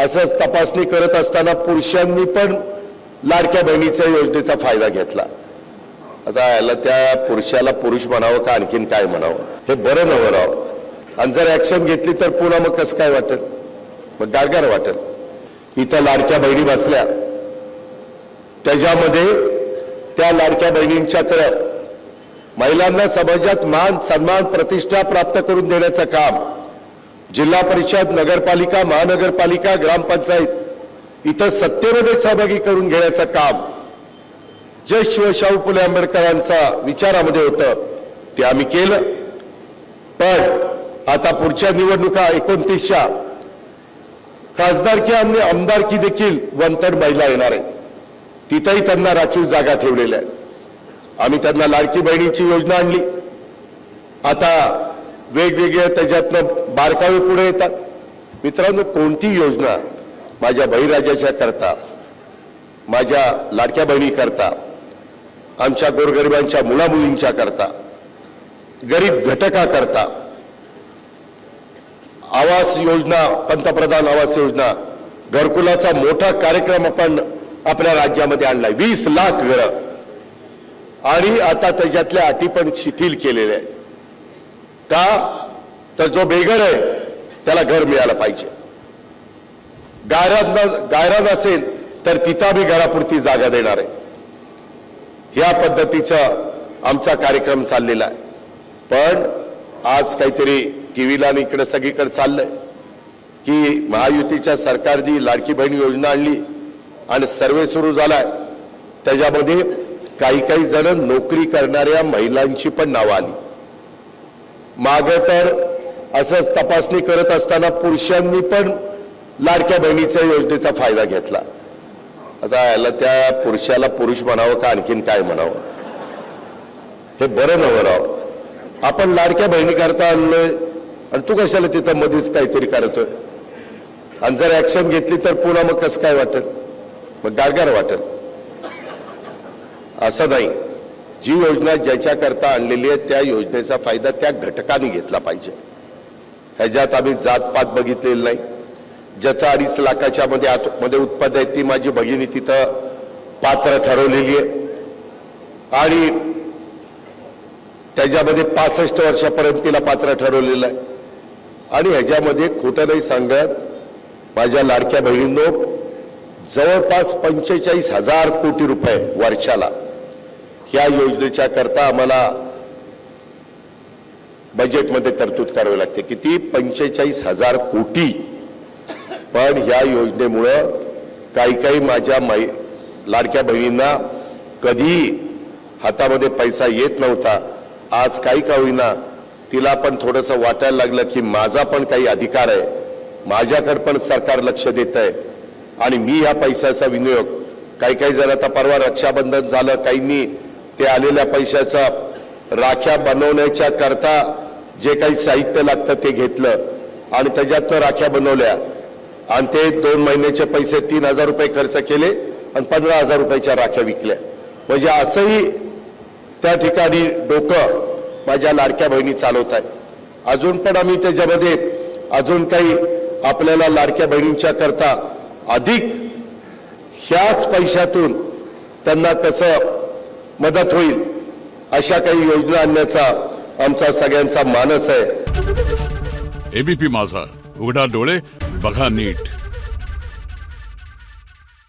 असंच तपासणी करत असताना पुरुषांनी पण लाडक्या बहिणीच्या योजनेचा फायदा घेतला। आता याला त्या पुरुषाला पुरुष म्हणावं का आणखीन काय म्हणावं हे बरं नव्हे राव। आणि जर ऍक्शन घेतली तर पुन्हा मग कसं काय वाटेल, मग गारगार वाटेल। इथं लाडक्या बहिणी बसल्या, त्याच्यामध्ये त्या लाडक्या बहिणींच्याकडे महिलांना समाजात मान सन्मान प्रतिष्ठा प्राप्त करून देण्याचं काम जिल्हा परिषद, नगरपालिका, महानगरपालिका, ग्रामपंचायत इथं सत्तेमध्ये सहभागी करून घेण्याचं काम जे शिवशाहू फुले आंबेडकरांचा विचारामध्ये होतं ते आम्ही केलं। पण आता पुढच्या निवडणुका 29च्या खासदारकी आणि आमदारकी देखील वंतड महिला येणार आहेत, तिथेही त्यांना राखीव जागा ठेवलेल्या आहेत। आम्ही त्यांना लाडकी बहिणीची योजना आणली, आता वेगवेगळे त्याच्यातनं बारकावे पुढे येतात। मित्रांनो, कोणती योजना माझ्या बहिराजाच्या करता, माझ्या लाडक्या बहिणी करता, आमच्या गोरगरिबांच्या मुलामुलींच्या करता, गरीब घटकाकरता आवास योजना, पंतप्रधान आवास योजना, घरकुलाचा मोठा कार्यक्रम आपण आपल्या राज्यामध्ये आणलाय, 20 लाख घरं, आणि आता त्याच्यातल्या अटी पण शिथिल केलेल्या आहेत। का तर जो बेघर आहे त्याला घर मिळालं पाहिजे, गायरान असेल तर तिथं मी घरापुरती जागा देणार आहे। ह्या पद्धतीचा आमचा कार्यक्रम चाललेला आहे। पण आज काहीतरी टीव्हीला आणि इकडे सगळीकडे चाललंय की महायुतीच्या सरकारने लाडकी बहीण योजना आणली आणि सर्वे सुरू झालाय, त्याच्यामध्ये काही जण नोकरी करणाऱ्या महिलांची पण नावं आली। मागे तर असंच तपासणी करत असताना पुरुषांनी पण लाडक्या बहिणीच्या योजनेचा फायदा घेतला। आता याला त्या पुरुषाला पुरुष म्हणावं का आणखीन काय म्हणावं हे बरं नव्हे राव। आपण लाडक्या बहिणी करता आणलोय आणि तू कशाला तिथं मध्येच काहीतरी करतोय, आणि जर ऍक्शन घेतली तर पुन्हा मग कसं काय वाटेल, मग गारगार वाटेल। असं नाही, जी योजना ज्याच्याकरता आणलेली आहे त्या योजनेचा फायदा त्या घटकाने घेतला पाहिजे। ह्याच्यात आम्ही जातपात बघितलेलं नाही। ज्याचा 2.5 लाखाच्या मध्ये उत्पन्न आहे ती माझी भगिनी तिथं पात्र ठरवलेली आहे, आणि त्याच्यामध्ये 65 वर्षापर्यंत तिला पात्र ठरवलेलं आहे। आणि ह्याच्यामध्ये खोटं नाही सांगत, माझ्या लाडक्या बहिणींनो जवळपास 45,000 कोटी रुपये वर्षाला ह्या योजनेच्या करता आम्हाला बजेटमध्ये तरतूद करावी लागते। किती? 45,000 कोटी। पण ह्या योजनेमुळे काही माझ्या लाडक्या बहिणींना कधी हातामध्ये पैसा येत नव्हता, आज काही का होईना तिला पण थोडंसं वाटायला लागलं की माझा पण काही अधिकार आहे, माझ्याकडे पण सरकार लक्ष देत आहे, आणि मी या पैशाचा विनियोग काही जण आता परवा रक्षाबंधन झालं, काहींनी ते आलेल्या पैशाचा राख्या बनवण्याच्या करता जे काही साहित्य लागतं ते घेतलं आणि त्याच्यातनं राख्या बनवल्या, आणि ते 2 महिन्याचे पैसे 3,000 रुपये खर्च केले आणि 15,000 रुपयाच्या राख्या विकल्या। म्हणजे असंही त्या ठिकाणी डोकं माझ्या लाडक्या बहिणी चालवत आहेत। अजून पण आम्ही त्याच्यामध्ये अजून काही आपल्याला लाडक्या बहिणींच्या करता अधिक ह्याच पैशातून त्यांना कसं मदत होईल अशा काही योजना आणण्याचा आमचा सगळ्यांचा मानस आहे। एबीपी माझा, उघडा डोळे बघा नीट।